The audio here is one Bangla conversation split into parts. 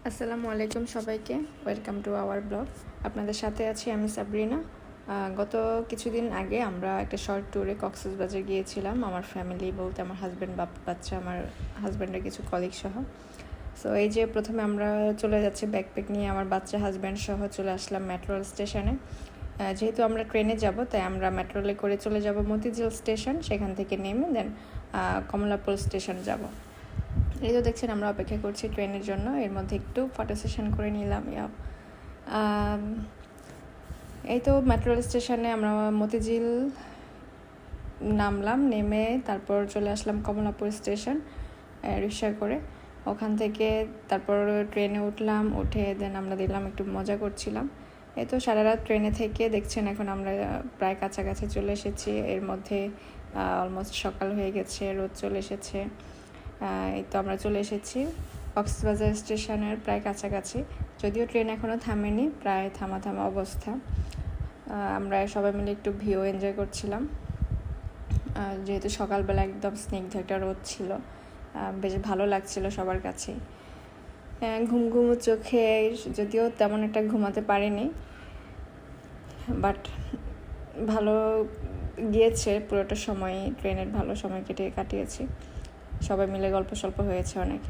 আসসালামু আলাইকুম সবাইকে, ওয়েলকাম টু আওয়ার ব্লগ। আপনাদের সাথে আছি আমি সাবরিনা। গত কিছুদিন আগে আমরা একটা শর্ট ট্যুরে কক্সবাজার গিয়েছিলাম, আমার ফ্যামিলি বলতে আমার হাজব্যান্ড, বাচ্চা, আমার হাজব্যান্ডের কিছু কলিগ সহ। সো এই যে প্রথমে আমরা চলে যাচ্ছি ব্যাকপ্যাক নিয়ে, আমার বাচ্চা হাজব্যান্ড সহ চলে আসলাম মেট্রো রেল স্টেশনে। যেহেতু আমরা ট্রেনে যাব, তাই আমরা মেট্রো রেলে করে চলে যাব মতিঝিল স্টেশন, সেখান থেকে নেমে দেন কমলাপুর স্টেশন যাব। এই তো দেখছেন আমরা অপেক্ষা করছি ট্রেনের জন্য, এর মধ্যে একটু ফটো সেশন করে নিলাম। এই তো মেট্রো স্টেশনে আমরা মতিঝিল নামলাম, নেমে তারপর চলে আসলাম কমলাপুর স্টেশন রিক্সা করে। ওখান থেকে তারপর ট্রেনে উঠলাম, উঠে দেন আমরা দিলাম একটু মজা করছিলাম। এই তো সারা রাত ট্রেনে থেকে দেখছেন এখন আমরা প্রায় কাছাকাছি চলে এসেছি। এর মধ্যে অলমোস্ট সকাল হয়ে গেছে, রোদ চলে এসেছে। এই তো আমরা চলে এসেছি কক্সবাজার স্টেশনের প্রায় কাছাকাছি, যদিও ট্রেন এখনও থামেনি, প্রায় থামা অবস্থা। আমরা সবাই মিলে একটু ভিউ এনজয় করছিলাম, যেহেতু সকালবেলা একদম স্নিগ্ধ একটা রোদ ছিল, বেশ ভালো লাগছিল সবার কাছে। ঘুম চোখে, যদিও তেমন একটা ঘুমাতে পারিনি, বাট ভালো গিয়েছে পুরোটা সময়, ট্রেনের ভালো সময় কাটিয়েছি, সবাই মিলে গল্প সল্প হয়েছে অনেক।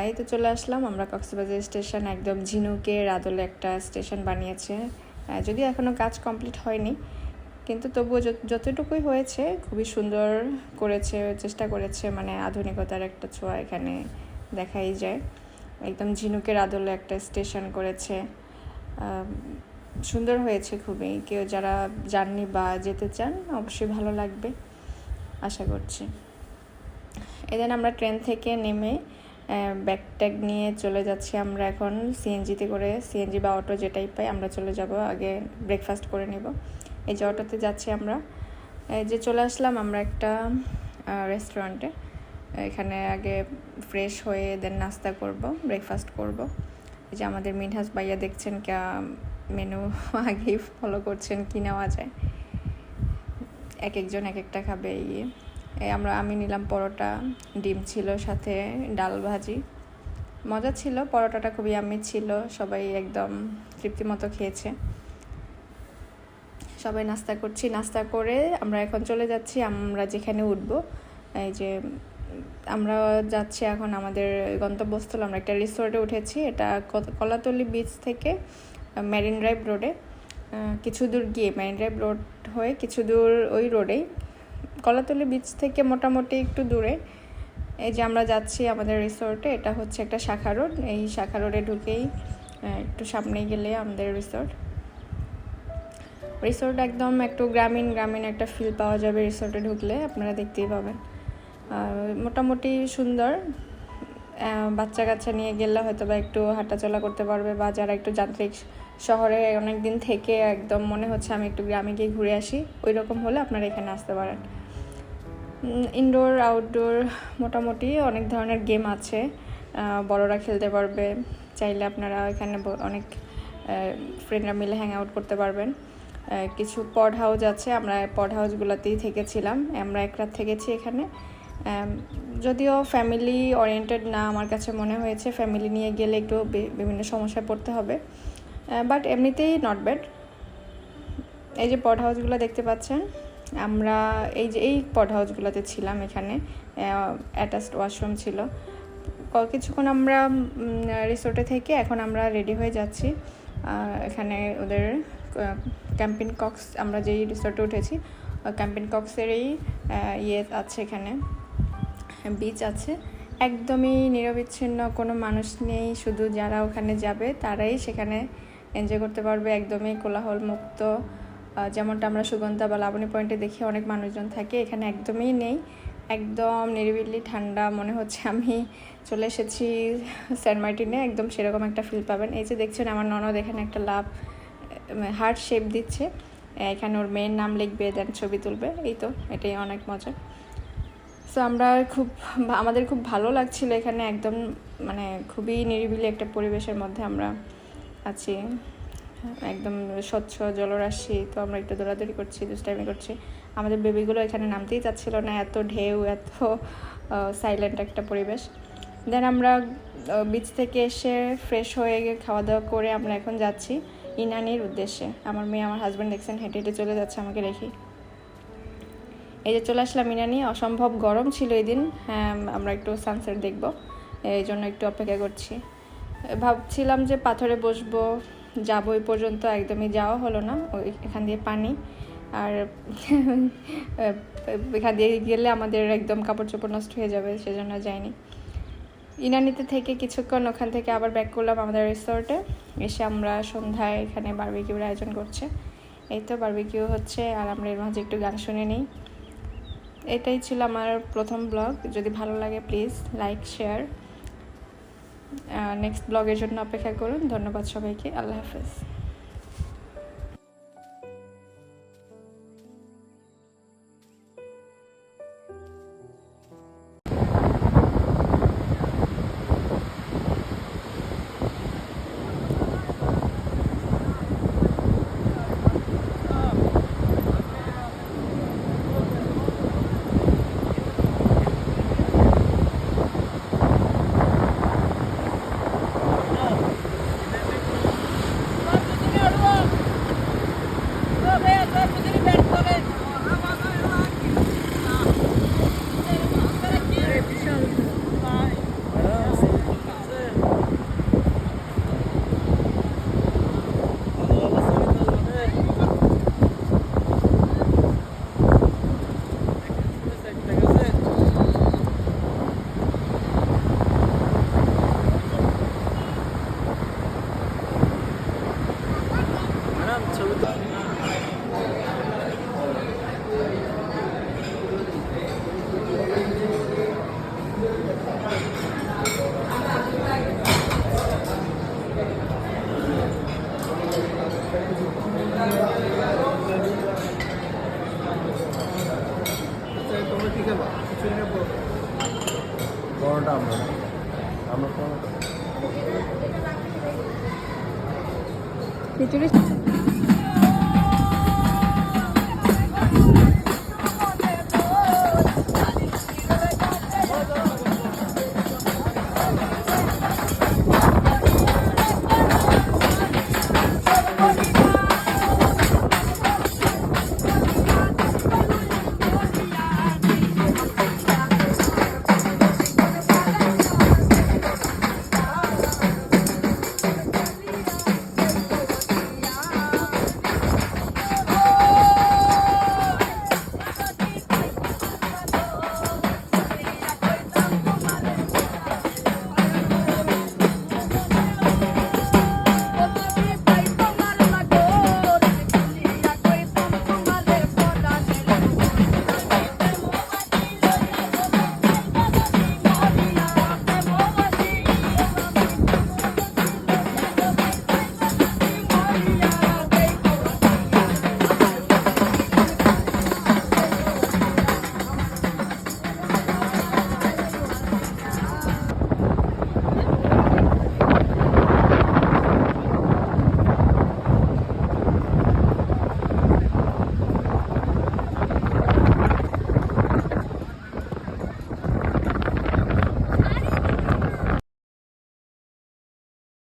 এই তো চলে আসলাম আমরা কক্সবাজার স্টেশন, একদম ঝিনুকের আদলে একটা স্টেশন বানিয়েছে, যদিও এখনও কাজ কমপ্লিট হয়নি, কিন্তু তবুও যতটুকুই হয়েছে খুবই সুন্দর করেছে, চেষ্টা করেছে, মানে আধুনিকতার একটা ছোঁয়া এখানে দেখাই যায়। একদম ঝিনুকের আদলে একটা স্টেশন করেছে, সুন্দর হয়েছে খুবই। কেউ যারা যাননি বা যেতে চান অবশ্যই ভালো লাগবে আশা করছি। এদিন আমরা ট্রেন থেকে নেমে ব্যাগ নিয়ে চলে যাচ্ছি আমরা এখন সিএনজিতে করে, সিএনজি বা অটো যেটাই পাই আমরা চলে যাব, আগে ব্রেকফাস্ট করে নেব। এই যে অটোতে যাচ্ছি আমরা, এই যে চলে আসলাম আমরা একটা রেস্টুরেন্টে। এখানে আগে ফ্রেশ হয়ে দেন নাস্তা করব, ব্রেকফাস্ট করব। এই যে আমাদের মিনহাজ ভাইয়া দেখছেন মেনু আগেই ফলো করছেন, কি নেওয়া যায়, এক একজন এক একটা খাবে। আমি নিলাম পরোটা, ডিম ছিল, সাথে ডাল ভাজি, মজা ছিল, পরোটাটা খুবই ইয়াম্মি ছিল, সবাই একদম তৃপ্তি মতো খেয়েছে। সবাই নাস্তা করছি, নাস্তা করে আমরা এখন চলে যাচ্ছি আমরা যেখানে উঠব। এই যে আমরা যাচ্ছি এখন আমাদের গন্তব্যস্থল, আমরা একটা রিসোর্টে উঠেছি, এটা কলাতলি বিচ থেকে মেরিন ড্রাইভ রোডে কিছু দূর গিয়ে, মেরিন ড্রাইভ রোড হয়ে কিছু দূর ওই রোডেই, কলাতলি বিচ থেকে মোটামুটি একটু দূরে। এই যে আমরা যাচ্ছি আমাদের রিসোর্টে, এটা হচ্ছে একটা শাখা রোড, এই শাখা রোডে ঢুকেই একটু সামনে গেলে আমাদের রিসোর্ট একদম একটু গ্রামীণ একটা ফিল পাওয়া যাবে রিসোর্টে ঢুকলে, আপনারা দেখতেই পাবেন। মোটামুটি সুন্দর, বাচ্চা কাচ্চা নিয়ে গেলে হয়তো বা একটু হাঁটাচলা করতে পারবে, বা যারা একটু যান্ত্রিক শহরে অনেক দিন থেকে একদম মনে হচ্ছে আমি একটু গ্রামে গিয়ে ঘুরে আসি, ওই রকম হলে আপনারা এখানে আসতে পারেন। ইনডোর আউটডোর মোটামুটি অনেক ধরনের গেম আছে, বড়রা খেলতে পারবে, চাইলে আপনারা এখানে অনেক ফ্রেন্ডরা মিলে হ্যাং আউট করতে পারবেন। কিছু পড হাউস আছে, আমরা পড হাউসগুলোতেই থেকেছিলাম, আমরা এক রাত থেকেছি এখানে। যদিও ফ্যামিলি ওরিয়েন্টেড না, আমার কাছে মনে হয়েছে ফ্যামিলি নিয়ে গেলে একটু বিভিন্ন সমস্যায় পড়তে হবে, বাট এমনিতেই নট ব্যাড। এই যে পড হাউসগুলো দেখতে পাচ্ছেন, আমরা এই পড হাউসগুলোতে ছিলাম, এখানে অ্যাটাচড ওয়াশরুম ছিল। কিছুক্ষণ আমরা রিসোর্টে থেকে এখন আমরা রেডি হয়ে যাচ্ছি, এখানে ওদের ক্যাম্পিং কক্স, আমরা যেই রিসোর্টে উঠেছি ক্যাম্পিং কক্সেরই আছে, এখানে বিচ আছে, একদমই নিরবিচ্ছিন্ন, কোনো মানুষ নেই, শুধু যারা ওখানে যাবে তারাই সেখানে এনজয় করতে পারবে, একদমই কোলাহল মুক্ত। যেমনটা আমরা সুগন্ধা বা লাবণী পয়েন্টে দেখি অনেক মানুষজন থাকে, এখানে একদমই নেই, একদম নিরিবিলি ঠান্ডা, মনে হচ্ছে আমি চলে এসেছি সেন্ট মার্টিনে, একদম সেরকম একটা ফিল পাবেন। এই যে দেখছেন আমার ননদ এখানে একটা হার্ট শেপ দিচ্ছে, এখানে ওর মেয়ের নাম লিখবে, দেন ছবি তুলবে, এই তো এটাই অনেক মজা। সো আমাদের খুব ভালো লাগছিল এখানে, একদম মানে খুবই নিরিবিলি একটা পরিবেশের মধ্যে আমরা আছি, একদম স্বচ্ছ জলরাশি। তো আমরা একটু দৌড়াদৌড়ি করছি, দুষ্টাইমি করছি, আমাদের বেবিগুলো এখানে নামতেই চাচ্ছিল না, এত ঢেউ, এত সাইলেন্ট একটা পরিবেশ। দেন আমরা বিচ থেকে এসে ফ্রেশ হয়ে গিয়ে খাওয়া দাওয়া করে আমরা এখন যাচ্ছি ইনানির উদ্দেশ্যে। আমার মেয়ে আমার হাজব্যান্ড দেখছেন হেঁটে হেঁটে চলে যাচ্ছে আমাকে রেখে। এই যে চলে আসলাম ইনানি। অসম্ভব গরম ছিল এই দিন। হ্যাঁ, আমরা একটু সানসেট দেখব, এই জন্য একটু অপেক্ষা করছি। ভাবছিলাম যে পাথরে বসবো, যাবো, এই পর্যন্ত একদমই যাওয়া হলো না। এখান দিয়ে পানি, আর এখান দিয়ে গেলে আমাদের একদম কাপড় চোপড় নষ্ট হয়ে যাবে, সেজন্য যাইনি। ইনানিতে থেকে কিছুক্ষণ ওখান থেকে আবার ব্যাক করলাম আমাদের রিসোর্টে। এসে আমরা সন্ধ্যায় এখানে বারবিকিউর আয়োজন করছে। এই তো বারবিকিউ হচ্ছে, আর আমরা এর মাঝে একটু গান শুনে নিই। এটাই ছিল আমার প্রথম ব্লগ। যদি ভালো লাগে প্লিজ লাইক, শেয়ার। নেক্সট ব্লগের জন্য অপেক্ষা করুন। ধন্যবাদ সবাইকে। আল্লাহ হাফেজ। বড়টা আমরা ভিতরে